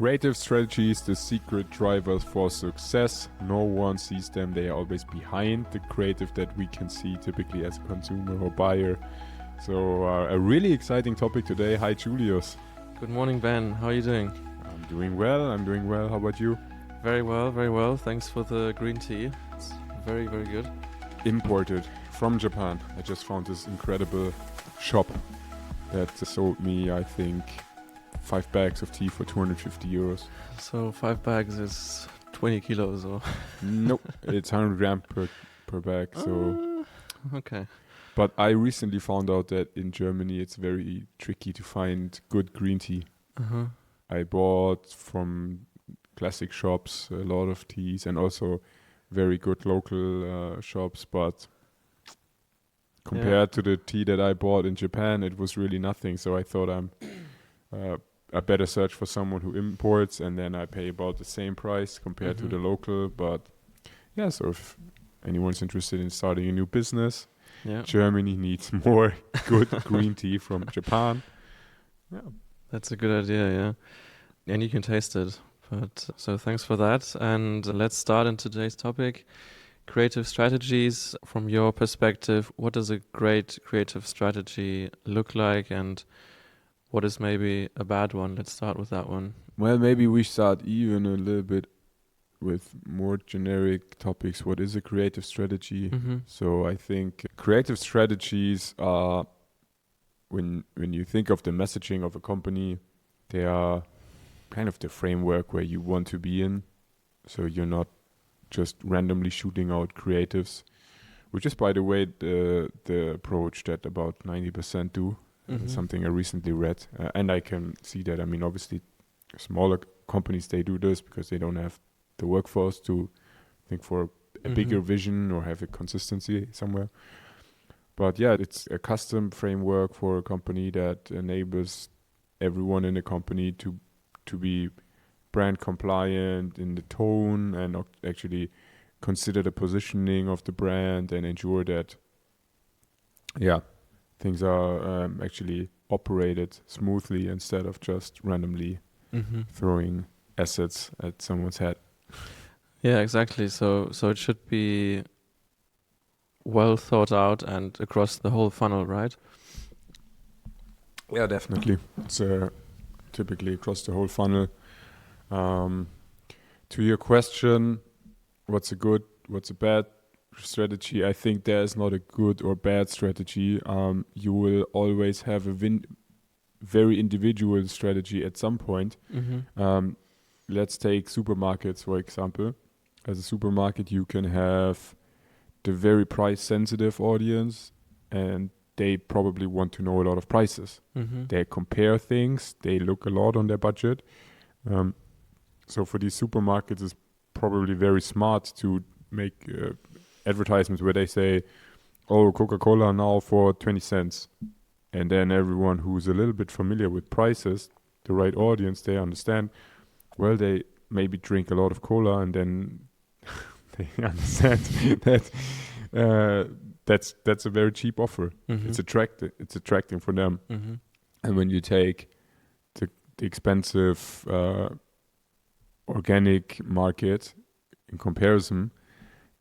Creative strategies, the secret drivers for success. No one sees them. They are always behind the creative that we can see typically as a consumer or buyer. So a really exciting topic today. Hi, Julius. Good morning, Ben. How are you doing? I'm doing well. How about you? Very well. Thanks for the green tea. It's very good. Imported from Japan. I just found this incredible shop that sold me, I think, 5 bags of tea for 250 euros. So 5 bags is 20 kilos or? Nope, it's 100 grams per bag. So okay. But I recently found out that in Germany it's very tricky to find good green tea. Uh-huh. I bought from classic shops a lot of teas and also very good local shops, but compared to the tea that I bought in Japan, it was really nothing. So I thought I better search for someone who imports, and then I pay about the same price compared to the local. But yeah, so if anyone's interested in starting a new business, Germany needs more good green tea from Japan. Yeah, that's a good idea. Yeah, and you can taste it. But so thanks for that. And let's start in today's topic. Creative strategies. From your perspective, what does a great creative strategy look like, and what is maybe a bad one? Let's start with that one. Well, maybe we start even a little bit with more generic topics. What is a creative strategy? Mm-hmm. So I think creative strategies are, when you think of the messaging of a company, they are kind of the framework where you want to be in. So you're not just randomly shooting out creatives, which is, by the way, the approach that about 90% do. Something I recently read, and I can see that. I mean, obviously, smaller companies, they do this because they don't have the workforce to think for a bigger vision or have a consistency somewhere. But yeah, it's a custom framework for a company that enables everyone in the company to be brand compliant in the tone and actually consider the positioning of the brand and ensure that, things are actually operated smoothly instead of just randomly throwing assets at someone's head. Yeah, exactly. So it should be well thought out and across the whole funnel, right? Yeah, definitely. It's typically across the whole funnel. To your question, what's a good, what's a bad strategy? I think there is not a good or bad strategy. You will always have a very individual strategy at some point. Let's take supermarkets, for example. As a supermarket, you can have the very price-sensitive audience, and they probably want to know a lot of prices. They compare things. They look a lot on their budget. So for these supermarkets, it's probably very smart to make advertisements where they say, oh, Coca-Cola now for 20 cents. And then everyone who's a little bit familiar with prices, the right audience, they understand, well, they maybe drink a lot of cola, and then they understand that that's a very cheap offer. It's attracting for them. And when you take the expensive organic market in comparison,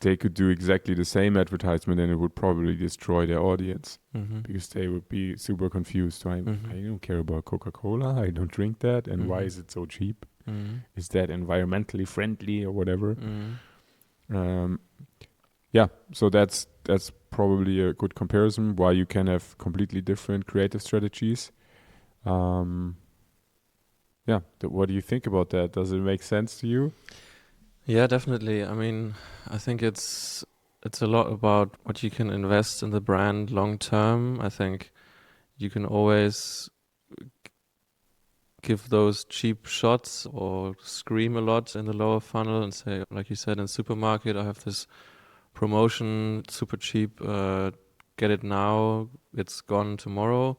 they could do exactly the same advertisement and it would probably destroy their audience because they would be super confused. I don't care about Coca-Cola. I don't drink that. And why is it so cheap? Is that environmentally friendly or whatever? So that's probably a good comparison why you can have completely different creative strategies. What do you think about that? Does it make sense to you? Yeah, definitely. I mean, I think it's a lot about what you can invest in the brand long term. I think you can always give those cheap shots or scream a lot in the lower funnel and say, like you said, in supermarket, I have this promotion, super cheap, get it now, it's gone tomorrow,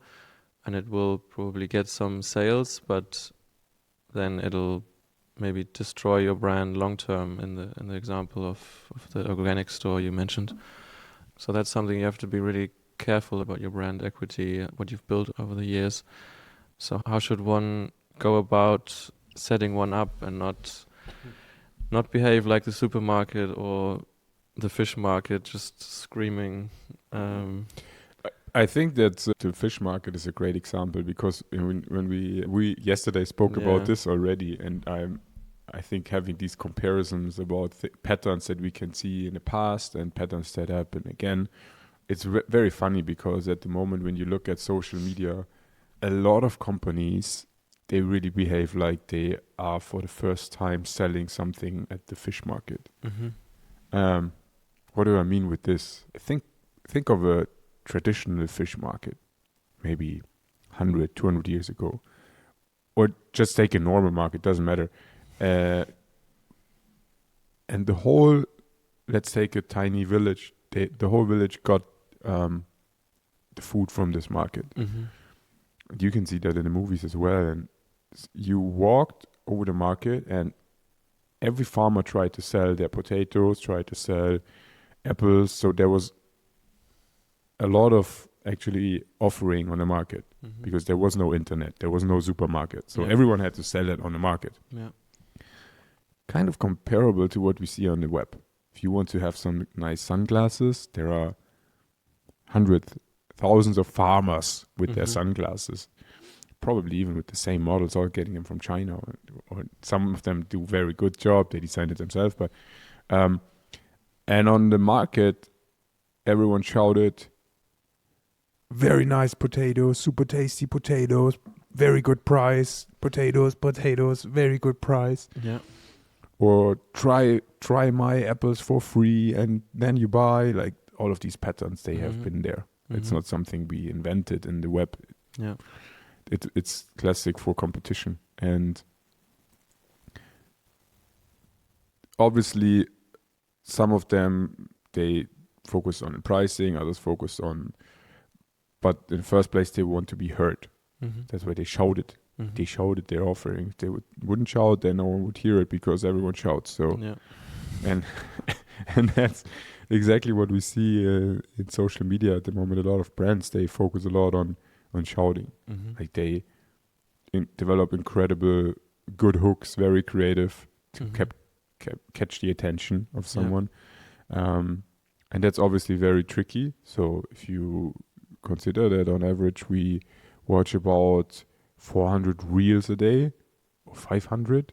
and it will probably get some sales, but then it'll maybe destroy your brand long term in the example of the organic store you mentioned. So that's something you have to be really careful about, your brand equity, what you've built over the years. So how should one go about setting one up and not behave like the supermarket or the fish market, just screaming. I think that the fish market is a great example, because when we yesterday spoke about this already, and I think having these comparisons about patterns that we can see in the past and patterns that happen again, it's very funny, because at the moment when you look at social media, a lot of companies, they really behave like they are for the first time selling something at the fish market. What do I mean with this? Think of a traditional fish market, maybe 100, 200 years ago, or just take a normal market, doesn't matter. And let's take a tiny village. The whole village got the food from this market. You can see that in the movies as well. And you walked over the market, and every farmer tried to sell their potatoes, tried to sell apples. So there was a lot of actually offering on the market, because there was no internet, there was no supermarket. So everyone had to sell it on the market. Yeah. Kind of comparable to what we see on the web. If you want to have some nice sunglasses, there are hundreds, thousands of farmers with their sunglasses, probably even with the same models, all getting them from China, or some of them do very good job, they design it themselves. But and on the market, everyone shouted, very nice potatoes, super tasty potatoes, very good price, potatoes, very good price. Yeah. Or try my apples for free, and then you buy. Like, all of these patterns, they have been there. It's not something we invented in the web. Yeah. It's classic for competition. And obviously some of them, they focus on pricing, others focus on, but in the first place they want to be heard. That's why they shouted. They shouted their offering. If they wouldn't shout, then no one would hear it, because everyone shouts. So and that's exactly what we see in social media at the moment. A lot of brands, they focus a lot on shouting. Like, they develop incredible good hooks, very creative, to catch the attention of someone. And that's obviously very tricky. So if you consider that on average we watch about 400 reels a day, or 500.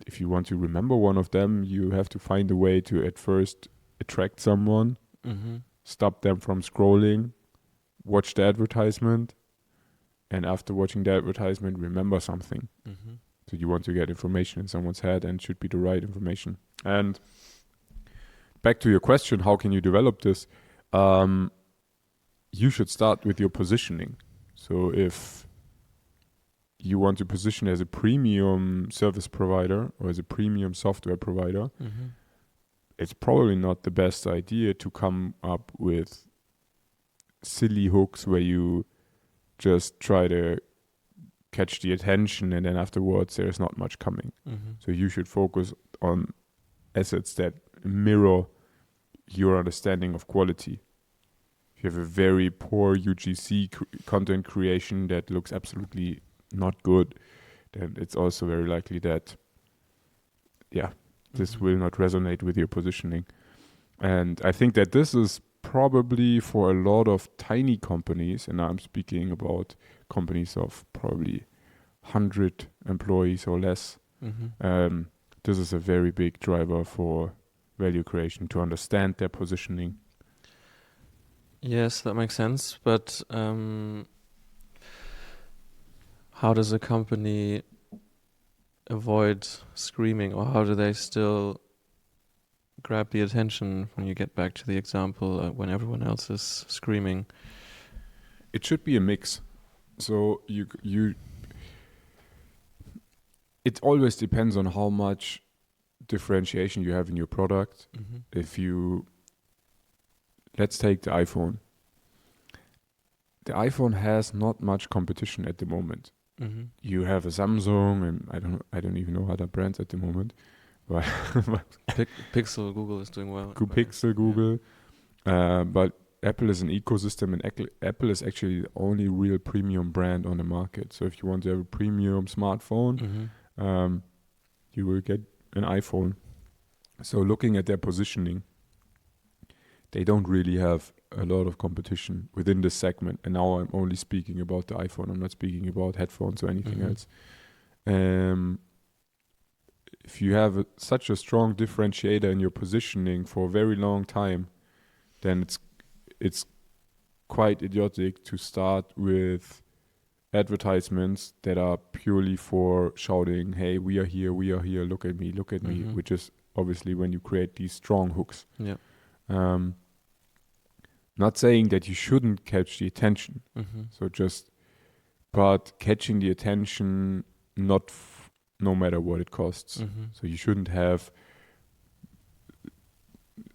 If you want to remember one of them, you have to find a way to at first attract someone, stop them from scrolling, watch the advertisement, and after watching the advertisement, remember something. So you want to get information in someone's head, and it should be the right information. And back to your question, how can you develop this? You should start with your positioning. So if you want to position as a premium service provider or as a premium software provider, it's probably not the best idea to come up with silly hooks where you just try to catch the attention, and then afterwards there's not much coming. So you should focus on assets that mirror your understanding of quality. If you have a very poor UGC content creation that looks absolutely not good, then it's also very likely that, this will not resonate with your positioning. And I think that this is probably for a lot of tiny companies, and I'm speaking about companies of probably 100 employees or less. This is a very big driver for value creation, to understand their positioning. Yes, that makes sense. But how does a company avoid screaming, or how do they still grab the attention when you get back to the example when everyone else is screaming? It should be a mix. So it always depends on how much differentiation you have in your product. If let's take the iPhone. The iPhone has not much competition at the moment. You have a Samsung, and I don't even know other brands at the moment. But Pixel, Google is doing well. Pixel, Google. But Apple is an ecosystem, and Apple is actually the only real premium brand on the market. So if you want to have a premium smartphone, you will get an iPhone. So looking at their positioning, they don't really have a lot of competition within this segment. And now I'm only speaking about the iPhone. I'm not speaking about headphones or anything else. If you have such a strong differentiator in your positioning for a very long time, then it's quite idiotic to start with advertisements that are purely for shouting, hey, we are here, look at me, which is obviously when you create these strong hooks. Yeah. Not saying that you shouldn't catch the attention. But catching the attention, no matter what it costs. So you shouldn't have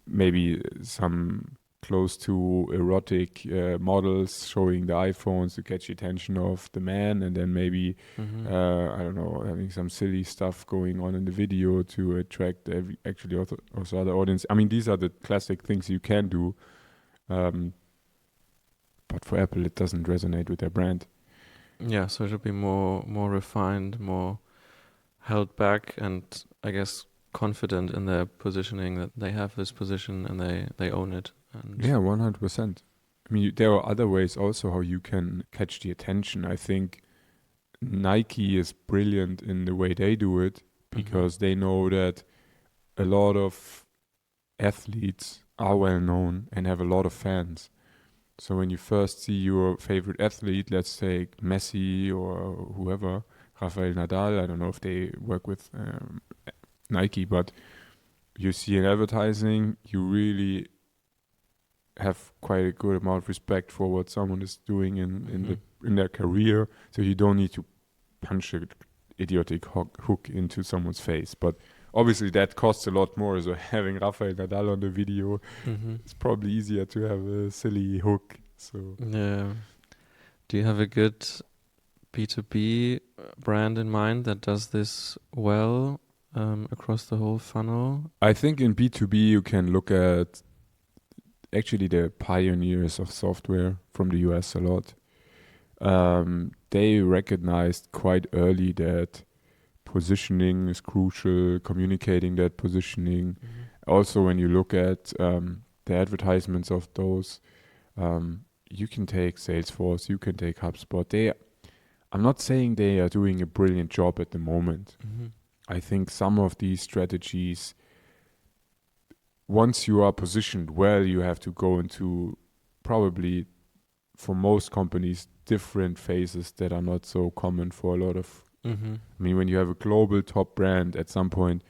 maybe some close to erotic models showing the iPhones to catch the attention of the man, and then maybe I don't know, having some silly stuff going on in the video to attract actually also other audience. I mean, these are the classic things you can do, but for Apple it doesn't resonate with their brand. Yeah, so it should be more refined, more held back, and I guess confident in their positioning, that they have this position and they own it. And yeah, 100%. I mean, there are other ways also how you can catch the attention. I think Nike is brilliant in the way they do it, because they know that a lot of athletes are well known and have a lot of fans. So when you first see your favorite athlete, let's say Messi or whoever, Rafael Nadal, I don't know if they work with Nike, but you see an advertising, you really have quite a good amount of respect for what someone is doing in their career. So you don't need to punch an idiotic hook into someone's face. But obviously that costs a lot more. So having Rafael Nadal on the video, it's probably easier to have a silly hook. So yeah. Do you have a good B2B brand in mind that does this well across the whole funnel? I think in B2B you can look at actually the pioneers of software from the US a lot. They recognized quite early that positioning is crucial, communicating that positioning. Also, when you look at the advertisements of those, you can take Salesforce, you can take HubSpot. I'm not saying they are doing a brilliant job at the moment. I think some of these strategies, once you are positioned well, you have to go into probably, for most companies, different phases that are not so common for a lot of. I mean, when you have a global top brand, at some point,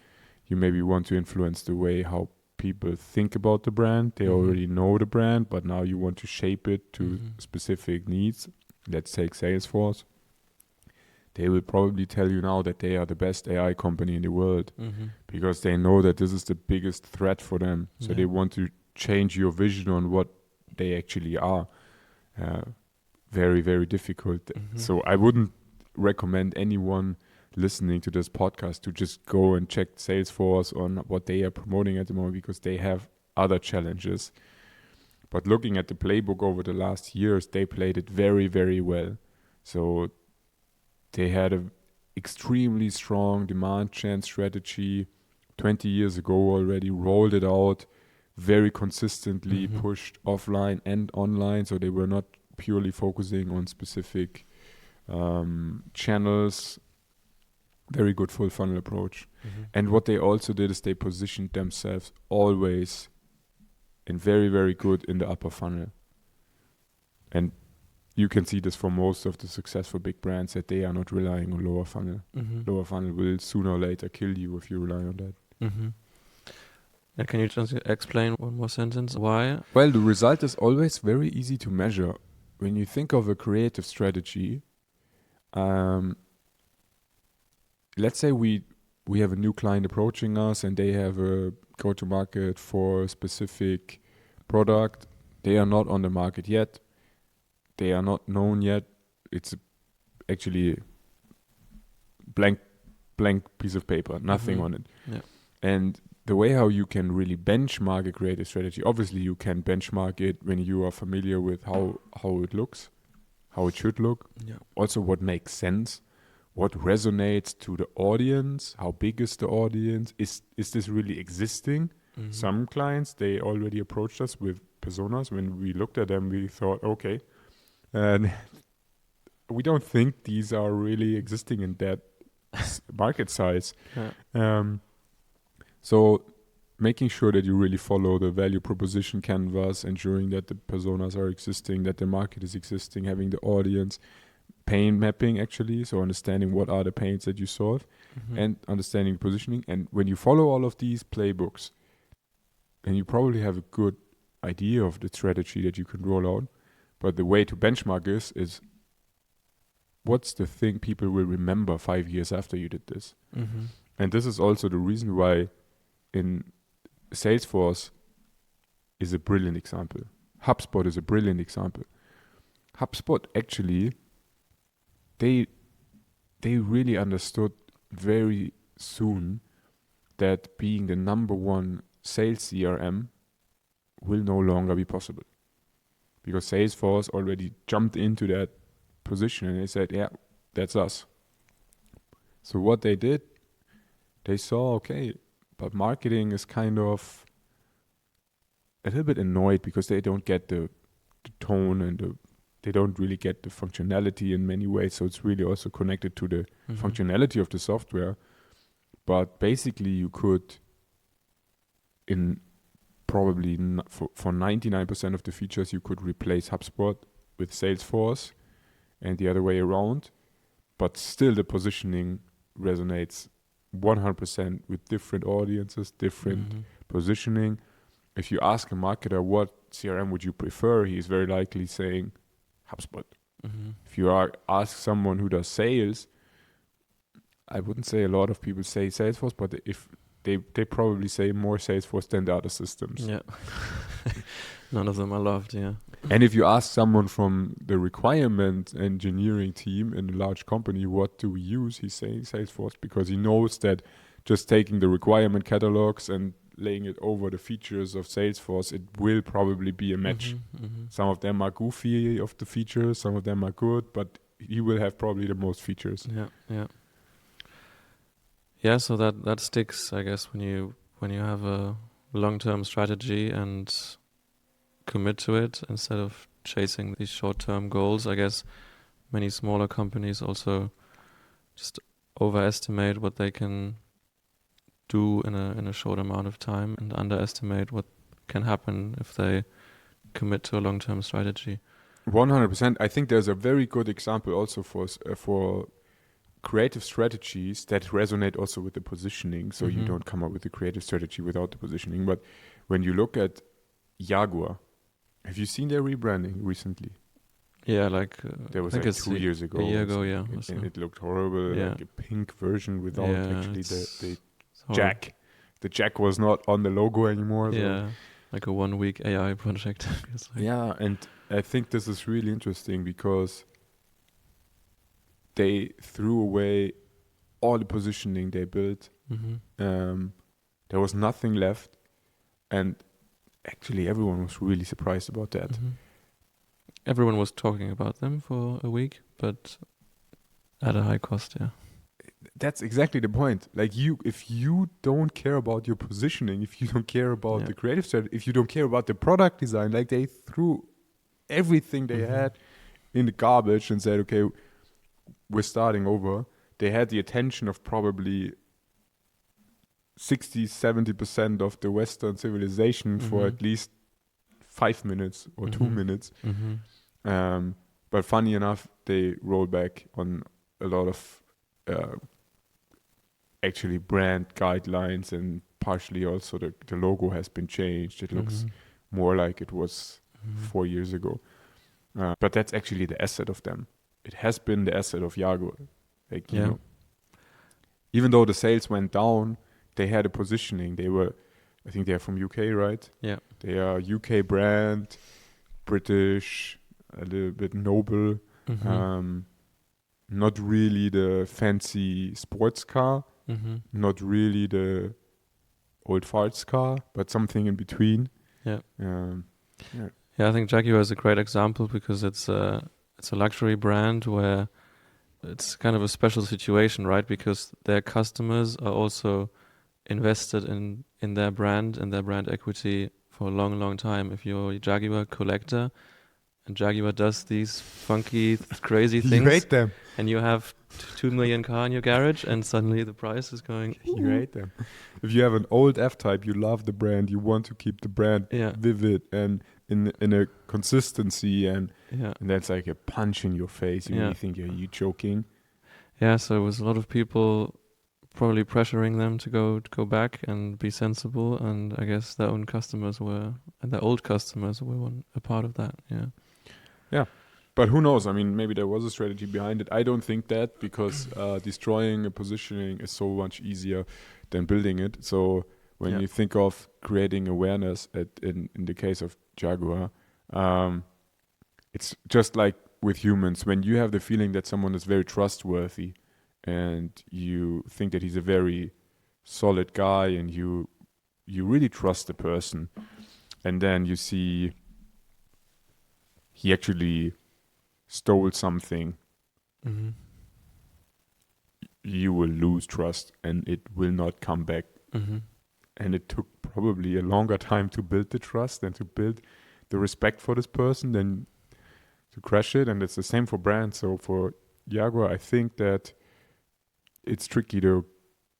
you maybe want to influence the way how people think about the brand. They already know the brand, but now you want to shape it to specific needs. Let's take Salesforce. They will probably tell you now that they are the best AI company in the world, because they know that this is the biggest threat for them. So they want to change your vision on what they actually are. Very, very difficult. So I wouldn't recommend anyone listening to this podcast to just go and check Salesforce on what they are promoting at the moment, because they have other challenges. But looking at the playbook over the last years, they played it very, very well. So they had an extremely strong demand gen strategy 20 years ago already, rolled it out very consistently, pushed offline and online. So they were not purely focusing on specific channels. Very good full funnel approach. And what they also did is they positioned themselves always and very, very good in the upper funnel. And you can see this for most of the successful big brands, that they are not relying on lower funnel. Lower funnel will sooner or later kill you if you rely on that. And can you just explain one more sentence? Why? Well, the result is always very easy to measure. When you think of a creative strategy, let's say we have a new client approaching us and they have a go-to-market for a specific product. They are not on the market yet. They are not known yet. It's actually blank piece of paper, nothing on it. Yeah. And the way how you can really benchmark a creative strategy, obviously you can benchmark it when you are familiar with how it looks, how it should look, also what makes sense, what resonates to the audience, how big is the audience, is this really existing? Some clients, they already approached us with personas. When we looked at them, we thought, okay, and we don't think these are really existing in that market size. So making sure that you really follow the value proposition canvas, ensuring that the personas are existing, that the market is existing, having the audience, pain mapping actually, so understanding what are the pains that you solve, and understanding positioning. And when you follow all of these playbooks, then you probably have a good idea of the strategy that you can roll out. But the way to benchmark is what's the thing people will remember 5 years after you did this? And this is also the reason why in Salesforce is a brilliant example. HubSpot is a brilliant example. HubSpot actually, they really understood very soon that being the number one sales CRM will no longer be possible. Because Salesforce already jumped into that position and they said, yeah, that's us. So what they did, they saw, okay, but marketing is kind of a little bit annoyed because they don't get the tone and they don't really get the functionality in many ways. So it's really also connected to the functionality of the software. But basically you could, in probably for 99% of the features, you could replace HubSpot with Salesforce and the other way around. But still the positioning resonates 100% with different audiences, different positioning. If you ask a marketer what CRM would you prefer, he is very likely saying HubSpot. If you ask someone who does sales, I wouldn't say a lot of people say Salesforce, but if they probably say more Salesforce than the other systems. Yeah. None of them are loved, yeah. And if you ask someone from the requirement engineering team in a large company, what do we use? He's saying Salesforce because he knows that just taking the requirement catalogs and laying it over the features of Salesforce, it will probably be a match. Some of them are goofy of the features, some of them are good, but he will have probably the most features. Yeah, so that sticks, I guess, when you have a long-term strategy and commit to it instead of chasing these short-term goals. I guess many smaller companies also just overestimate what they can do in a short amount of time and underestimate what can happen if they commit to a long-term strategy. 100%. I think there's a very good example also for creative strategies that resonate also with the positioning. So you don't come up with a creative strategy without the positioning. But when you look at Jaguar, have you seen their rebranding recently? Yeah, there was like 2 years ago. A year ago, yeah. And it looked horrible, like a pink version without actually the jack. The jack was not on the logo anymore. Yeah, like a 1 week AI project. Yeah, and I think this is really interesting because they threw away all the positioning they built. There was nothing left, and actually everyone was really surprised about that. Everyone was talking about them for a week, but at a high cost, yeah. That's exactly the point. Like if you don't care about your positioning, if you don't care about the creative strategy, if you don't care about the product design, like they threw everything they had in the garbage and said, okay, we're starting over. They had the attention of probably 60-70% of the Western civilization for at least 5 minutes or 2 minutes. But funny enough, they rolled back on a lot of actually brand guidelines, and partially also the logo has been changed. It looks more like it was 4 years ago. But that's actually the asset of them. It has been the asset of Jaguar. Like, you know, even though the sales went down, they had a positioning. I think they're from UK, right? Yeah. They are UK brand, British, a little bit noble. Not really the fancy sports car. Not really the old farts car, but something in between. Yeah. Yeah. Yeah, I think Jaguar is a great example because it's a luxury brand where it's kind of a special situation, right? Because their customers are also invested in their brand and their brand equity for a long, long time. If you're a Jaguar collector and Jaguar does these funky, crazy You things, hate them. and you have 2 million car in your garage, and suddenly the price is going. You hate them. If you have an old F-Type, you love the brand. You want to keep the brand Yeah. vivid and in a consistency, and Yeah. that's like a punch in your face. You Yeah. really think, are you joking? Yeah, so it was a lot of people probably pressuring them to go back and be sensible, and I guess their own customers were, and their old customers were a part of that. Yeah. But who knows? I mean, maybe there was a strategy behind it. I don't think that, because destroying a positioning is so much easier than building it. So when you think of creating awareness in the case of Jaguar, it's just like with humans. When you have the feeling that someone is very trustworthy and you think that he's a very solid guy and you really trust the person, and then you see he actually stole something, Mm-hmm. you will lose trust and it will not come back. Mm-hmm. And it took probably a longer time to build the trust and to build the respect for this person than to crash it. And it's the same for brands. So for Jaguar, I think that it's tricky to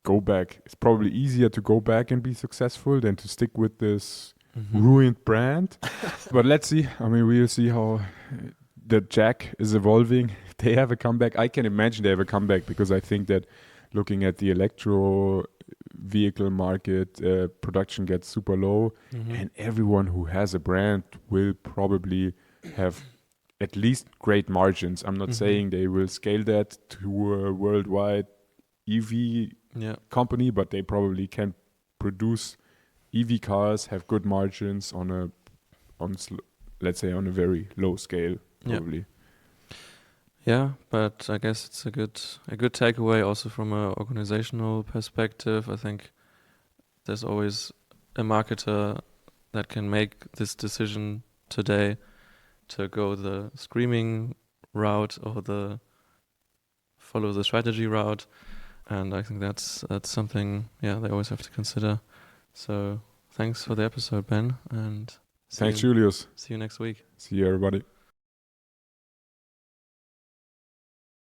go back. It's probably easier to go back and be successful than to stick with this ruined brand. But let's see. I mean, we'll see how the Jag is evolving. They have a comeback. I can imagine they have a comeback, because I think that looking at the electro vehicle market, production gets super low, and everyone who has a brand will probably have at least great margins. I'm not saying they will scale that to a worldwide EV company, but they probably can produce EV cars, have good margins let's say on a very low scale, probably. Yeah, but I guess it's a good takeaway also from an organizational perspective. I think there's always a marketer that can make this decision today to go the screaming route or follow the strategy route, and I think that's something they always have to consider. So thanks for the episode, Ben, and thanks, Julius. See you next week. See you, everybody.